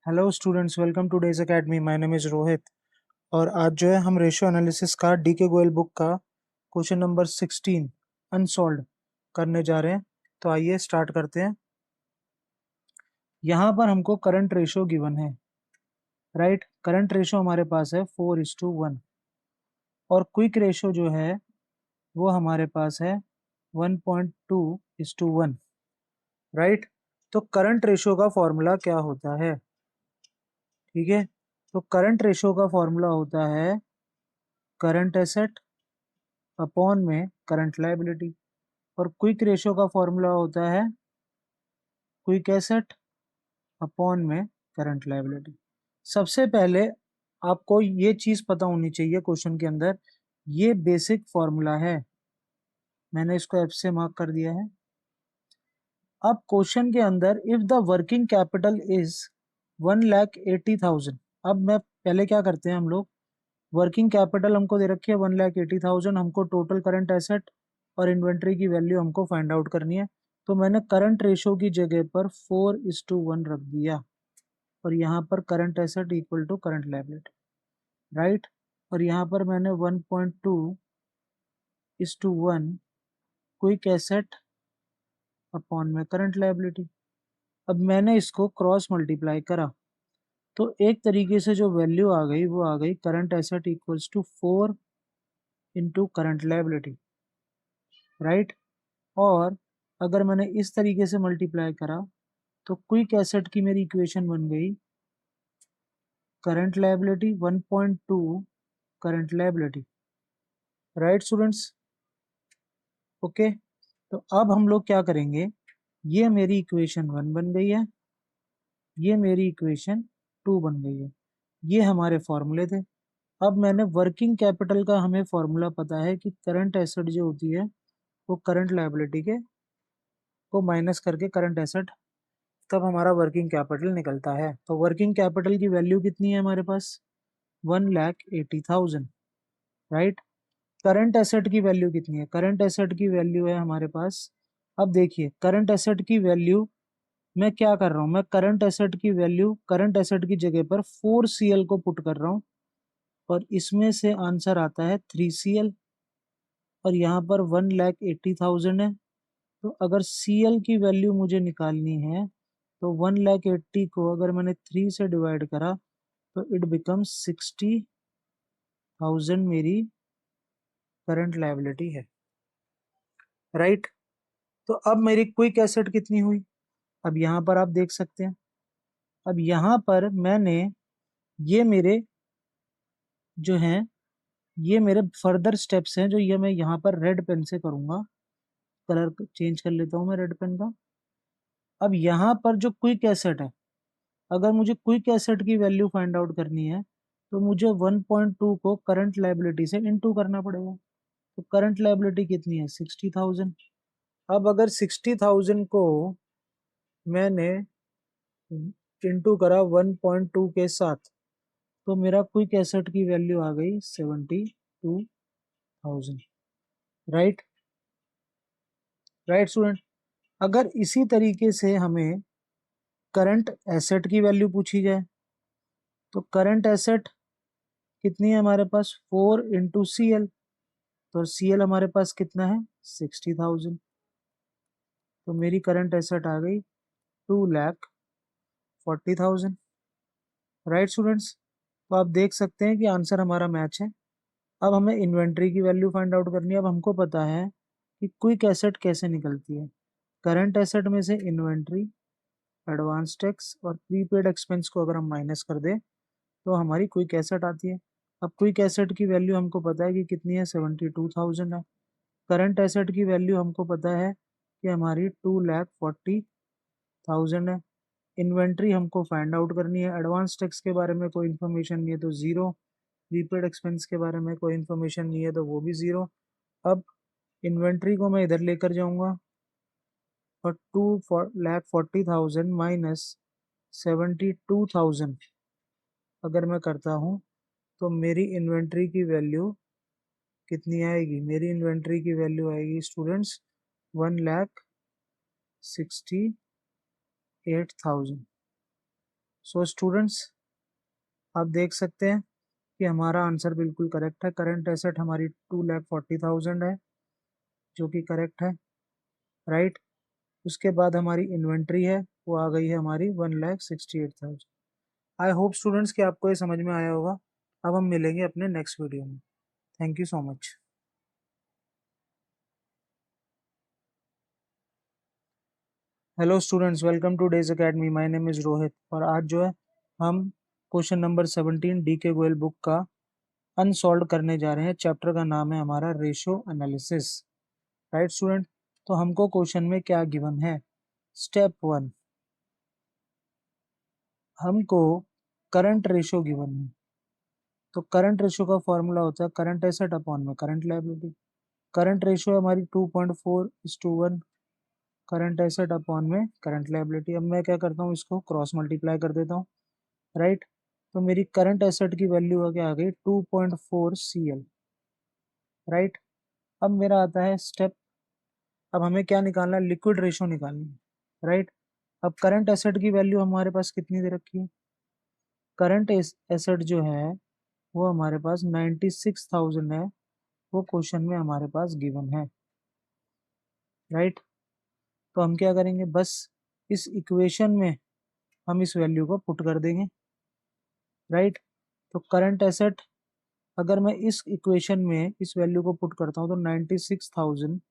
Hello students, welcome two days academy. My name is Rohit और आज जो है हम रेशियो एनालिसिस का डीके गोयल बुक का क्वेश्चन नंबर 16 अनसॉल्व करने जा रहे हैं। तो आइए स्टार्ट करते हैं। यहाँ पर हमको करंट रेशियो गिवन है, राइट। करंट रेशियो हमारे पास है 4:1 और क्विक रेशियो जो है वो हमारे पास है 1.2:1, राइट। तो करंट रेशियो का फॉर्मूला क्या होता है? ठीक है, तो करंट रेशियो का फॉर्मूला होता है करंट एसेट अपॉन में करंट लायबिलिटी, और क्विक रेशियो का फॉर्मूला होता है क्विक एसेट अपॉन में करंट लायबिलिटी। सबसे पहले आपको ये चीज पता होनी चाहिए, क्वेश्चन के अंदर ये बेसिक फॉर्मूला है, मैंने इसको एफ से मार्क कर दिया है। अब क्वेश्चन के अंदर if the working capital is 1,80,000, अब मैं पहले क्या करते हैं हम लोग, वर्किंग कैपिटल हमको दे रखी है 1,80,000, हमको टोटल करंट एसेट और इन्वेंट्री की वैल्यू हमको फाइंड आउट करनी है। तो मैंने करंट रेशो की जगह पर 4:1 रख दिया और यहाँ पर current asset equal to current liability, right. और यहाँ पर मैंने 1.2:1 क्विक एसेट अपॉन में करंट लायबिलिटी। अब मैंने इसको क्रॉस मल्टीप्लाई करा तो एक तरीके से जो वैल्यू आ गई वो आ गई current asset equals to 4 into current liability, right. और अगर मैंने इस तरीके से मल्टीप्लाई करा तो क्विक एसेट की मेरी इक्वेशन बन गई current liability 1.2 current liability, right students. Okay, तो अब हम लोग क्या करेंगे, ये मेरी इक्वेशन 1 बन गई है, ये मेरी इक्वेशन 2 बन गई है, ये हमारे फॉर्मूले थे। अब मैंने वर्किंग कैपिटल का हमें फॉर्मूला पता है कि करंट एसेट जो होती है वो करंट लायबिलिटी के को माइनस करके करंट एसेट, तब हमारा वर्किंग कैपिटल निकलता है। तो वर्किंग कैपिटल की वैल्यू कितनी है हमारे पास? 1,80,000, राइट। करंट एसेट की वैल्यू कितनी है? करंट एसेट की वैल्यू है हमारे पास, अब देखिए करंट एसेट की वैल्यू मैं क्या कर रहा हूँ, मैं करंट एसेट की वैल्यू करंट एसेट की जगह पर 4CL को पुट कर रहा हूँ और इसमें से आंसर आता है 3CL और यहाँ पर 1,80,000 है। तो अगर CL की वैल्यू मुझे निकालनी है तो 1,80,000 को अगर मैंने 3 से डिवाइड करा तो इट बिकम्स 60,000 मेरी करंट लायबिलिटी है, राइट। तो अब मेरी क्विक एसेट कितनी हुई? अब यहाँ पर आप देख सकते हैं, अब यहाँ पर मैंने ये मेरे जो हैं, ये मेरे फर्दर स्टेप्स हैं जो ये मैं यहाँ पर रेड पेन से करूंगा। कलर चेंज कर लेता हूँ मैं रेड पेन का। अब यहाँ पर जो क्विक एसेट है, अगर मुझे क्विक एसेट की वैल्यू फाइंड आउट करनी है तो मुझे 1.2 को करंट लायबिलिटी से इनटू करना पड़ेगा। तो करंट लायबिलिटी कितनी है? 60,000। अब अगर 60,000 को मैंने इनटू करा 1.2 के साथ तो मेरा क्विक एसेट की वैल्यू आ गई 72,000, राइट। राइट स्टूडेंट, अगर इसी तरीके से हमें करंट एसेट की वैल्यू पूछी जाए तो करंट एसेट कितनी है हमारे पास? 4 इंटू CL, तो CL हमारे पास कितना है? 60,000। तो मेरी करंट एसेट आ गई 2,40,000, राइट स्टूडेंट्स। तो आप देख सकते हैं कि आंसर हमारा मैच है। अब हमें इन्वेंट्री की वैल्यू फाइंड आउट करनी है। अब हमको पता है कि क्विक एसेट कैसे निकलती है। करंट एसेट में से इन्वेंट्री, एडवांस टैक्स और प्रीपेड एक्सपेंस को अगर हम माइनस कर दें तो हमारी क्विक एसेट आती है। अब क्विक एसेट की वैल्यू हमको पता है कि कितनी है? 72,000 है। करंट एसेट की वैल्यू हमको पता है कि हमारी 2,40,000 है। इन्वेंट्री हमको फाइंड आउट करनी है। एडवांस टैक्स के बारे में कोई इन्फॉर्मेशन नहीं है तो ज़ीरो, प्रीपेड एक्सपेंस के बारे में कोई इन्फॉर्मेशन नहीं है तो वो भी ज़ीरो। अब इन्वेंट्री को मैं इधर लेकर जाऊंगा और 2,40,000 माइनस 72,000 अगर मैं करता हूँ तो मेरी इन्वेंट्री की वैल्यू कितनी आएगी? मेरी इन्वेंट्री की वैल्यू आएगी स्टूडेंट्स 1,68,000, सो स्टूडेंट्स, आप देख सकते हैं कि हमारा आंसर बिल्कुल करेक्ट है। करंट एसेट हमारी 2,40,000 है, जो कि करेक्ट है, राइट। उसके बाद हमारी इन्वेंट्री है, वो आ गई है हमारी 1,68,000। आई होप स्टूडेंट्स कि आपको ये समझ में आया होगा। अब हम मिलेंगे अपने नेक्स्ट वीडियो में। Thank you so much. Hello students, welcome two days academy. My name is Rohit, और आज जो है हम क्वेश्चन नंबर 17 डी के गोयल बुक का अनसॉल्व करने जा रहे हैं। चैप्टर का नाम है हमारा रेशो एनालिसिस, राइट स्टूडेंट। तो हमको क्वेश्चन में क्या गिवन है? स्टेप 1, हमको करंट रेशो गिवन है। तो करंट रेशो का फॉर्मूला होता है करंट एसेट अपॉन में करंट लायबिलिटी। करंट रेशो है हमारी 2.4:1, करंट एसेट अपॉन में करंट लायबिलिटी। अब मैं क्या करता हूँ, इसको क्रॉस मल्टीप्लाई कर देता हूँ, राइट। तो मेरी करंट एसेट की वैल्यू क्या आ गई? 2.4 CL, राइट। अब मेरा आता है स्टेप, अब हमें क्या निकालना है? लिक्विड रेशो निकालनी है, राइट। अब करंट एसेट की वैल्यू हमारे पास कितनी दे रखी है? करंट एसेट जो है वो हमारे पास 96,000 है, वो क्वेश्चन में हमारे पास गिवन है, राइट। तो हम क्या करेंगे, बस इस इक्वेशन में हम इस वैल्यू को पुट कर देंगे, राइट। तो करंट एसेट, अगर मैं इस इक्वेशन में इस वैल्यू को पुट करता हूँ तो 96,000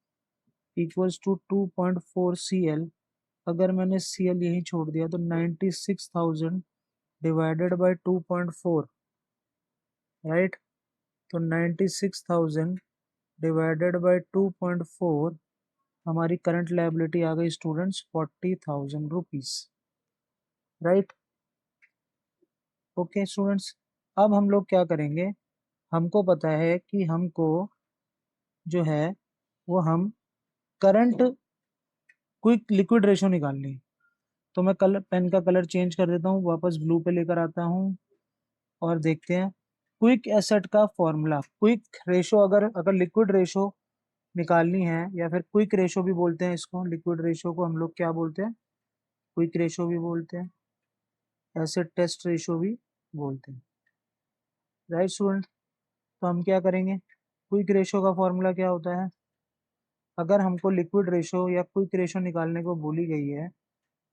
इक्वल्स टू 2.4 CL। अगर मैंने CL यही छोड़ दिया तो 96,000 डिवाइडेड बाय 2.4, राइट। तो 96,000 डिवाइडेड बाय 2.4, हमारी करंट लायबिलिटी आ गई students 40,000 rupees, right. Okay students, अब हम लोग क्या करेंगे, हमको पता है कि हमको जो है वो हम करंट क्विक लिक्विड रेशो निकालनी है। तो मैं कलर, पेन का कलर चेंज कर देता हूँ, वापस ब्लू पे लेकर आता हूँ और देखते हैं क्विक एसेट का फॉर्मूला। क्विक रेशो, अगर अगर लिक्विड रेशो निकालनी है, या फिर क्विक रेशो भी बोलते हैं इसको, लिक्विड रेशो को हम लोग क्या बोलते हैं? क्विक रेशो भी बोलते हैं, एसिड टेस्ट रेशो भी बोलते हैं, राइट स्टूडेंट। तो हम क्या करेंगे, क्विक रेशो का फॉर्मूला क्या होता है? अगर हमको लिक्विड रेशो या क्विक रेशो निकालने को बोली गई है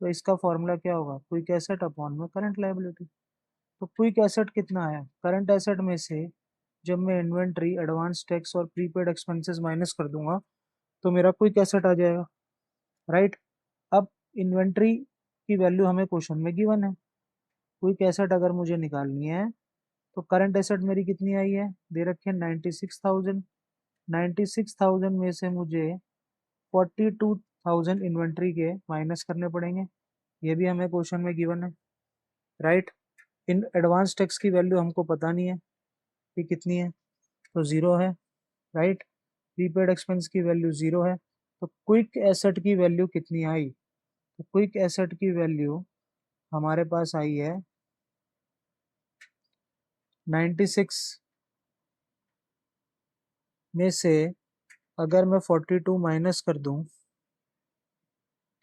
तो इसका फॉर्मूला क्या होगा? क्विक एसेट अपॉन में करंट लायबिलिटी। तो क्विक एसेट कितना आया? करंट एसेट में से जब मैं इन्वेंट्री, एडवांस टैक्स और प्रीपेड एक्सपेंसेस माइनस कर दूंगा तो मेरा क्विक एसेट आ जाएगा, राइट। अब इन्वेंट्री की वैल्यू हमें क्वेश्चन में गिवन है। क्विक एसेट अगर मुझे निकालनी है तो करंट एसेट मेरी कितनी आई है? दे रखी है 96,000। 96,000 में से मुझे 42,000 इन्वेंट्री के माइनस करने पड़ेंगे, ये भी हमें क्वेश्चन में गिवन है, राइट। इन एडवांस टैक्स की वैल्यू हमको पता नहीं है कि कितनी है, तो ज़ीरो है, राइट। प्रीपेड एक्सपेंस की वैल्यू ज़ीरो है। तो क्विक एसेट की वैल्यू कितनी आई? तो क्विक एसेट की वैल्यू हमारे पास आई है 96 में से अगर मैं 42 माइनस कर दूं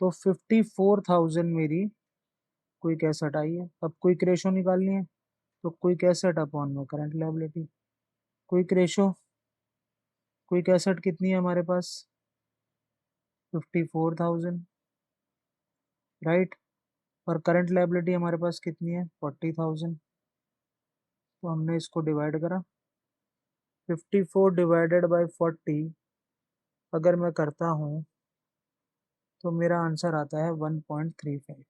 तो 54,000 मेरी क्विक एसेट आई है। अब क्विक रेशो निकालनी है, तो क्विक एसेट अपॉन में current liability. Quick ratio, quick asset कितनी है हमारे पास? 54,000, राइट। और करंट लायबिलिटी हमारे पास कितनी है? 40,000। तो हमने इसको डिवाइड करा, 54 डिवाइडेड बाय 40 अगर मैं करता हूँ तो मेरा आंसर आता है 1.35,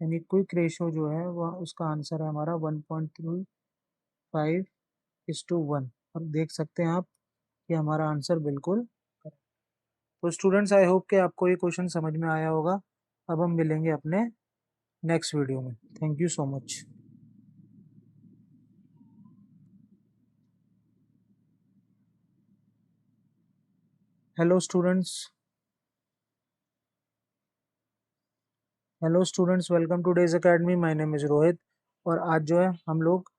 यानी क्विक रेशो जो है वह, उसका आंसर है हमारा 1.35:1। और देख सकते हैं आप कि हमारा आंसर बिल्कुल correct। तो स्टूडेंट्स, आई होप कि आपको ये क्वेश्चन समझ में आया होगा। अब हम मिलेंगे अपने नेक्स्ट वीडियो में। Thank you so much. Hello students, welcome two days academy. My name is Rohit, और आज जो है हम लोग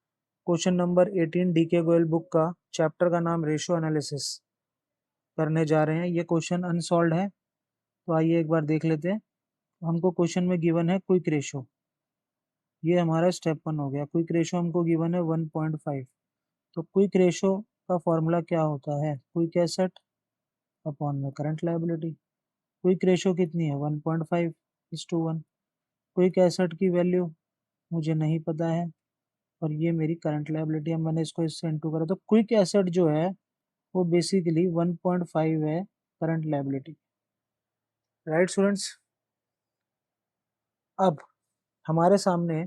क्वेश्चन नंबर 18 डी के गोयल बुक का, चैप्टर का नाम रेशो एनालिसिस करने जा रहे हैं। ये क्वेश्चन अनसॉल्व है, तो आइए एक बार देख लेते हैं। हमको क्वेश्चन में गिवन है क्विक रेशो, ये हमारा स्टेप 1 हो गया। क्विक रेशो हमको गिवन है 1.5। तो क्विक रेशो का फॉर्मूला क्या होता है? क्विक एसेट अपॉन में करंट लायबिलिटी। क्विक रेशो कितनी है? 1.5:1। क्विक एसेट की वैल्यू मुझे नहीं पता है और ये मेरी करंट लायबिलिटी है, मैंने इसको इससे इंटू करा। तो क्विक एसेट जो है वो बेसिकली 1.5 है करंट लायबिलिटी। राइट स्टूडेंट्स, अब हमारे सामने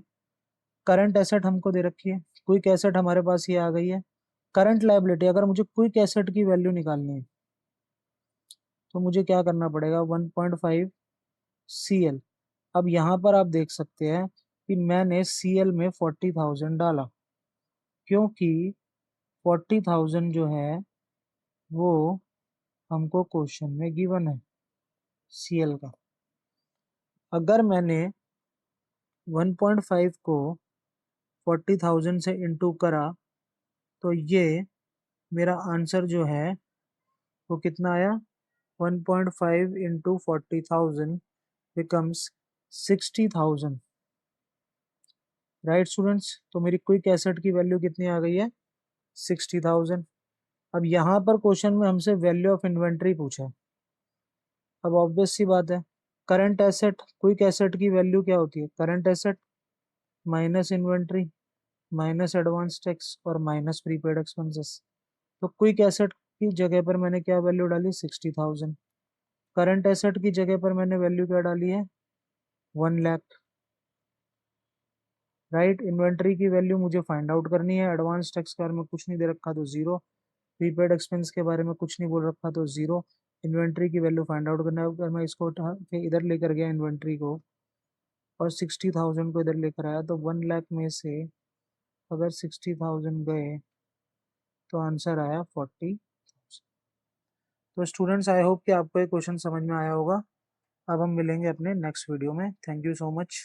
करंट एसेट हमको दे रखी है, क्विक एसेट हमारे पास ये आ गई है। करंट लायबिलिटी, अगर मुझे क्विक एसेट की वैल्यू निकालनी है तो मुझे क्या करना पड़ेगा? 1.5 CL। अब यहाँ पर आप देख सकते हैं कि मैंने CL में 40,000 डाला, क्योंकि 40,000 जो है वो हमको क्वेश्चन में गिवन है CL का। अगर मैंने 1.5 को 40,000 से इंटू करा तो ये मेरा आंसर जो है वो कितना आया? 1.5 इंटू 40,000 बिकम्स 60,000। राइट स्टूडेंट्स, तो मेरी क्विक एसेट की वैल्यू कितनी आ गई है? 60,000। अब यहाँ पर क्वेश्चन में हमसे वैल्यू ऑफ इन्वेंट्री पूछा है। अब ऑब्वियस सी बात है, करंट एसेट, क्विक एसेट की वैल्यू क्या होती है? Current asset minus inventory minus advance tax और माइनस प्रीपेड एक्सपेंसेस। तो क्विक एसेट की जगह पर मैंने क्या वैल्यू डाली? 60,000। करंट एसेट की जगह पर मैंने वैल्यू क्या डाली है? 1 लाख। राइट, इन्वेंट्री की वैल्यू मुझे फाइंड आउट करनी है। एडवांस टैक्स के बारे में कुछ नहीं दे रखा तो 0। प्रीपेड एक्सपेंस के बारे में कुछ नहीं बोल रखा तो 0। इन्वेंट्री की वैल्यू फाइंड आउट करना है। अगर मैं इसको उठा के इधर लेकर गया इन्वेंट्री को और 60,000 को इधर लेकर आया तो 1 लाख में से अगर 60,000 गए तो आंसर आया 40। तो स्टूडेंट्स, आई होप कि आपको ये क्वेश्चन समझ में आया होगा। अब हम मिलेंगे अपने नेक्स्ट वीडियो में। Thank you so much.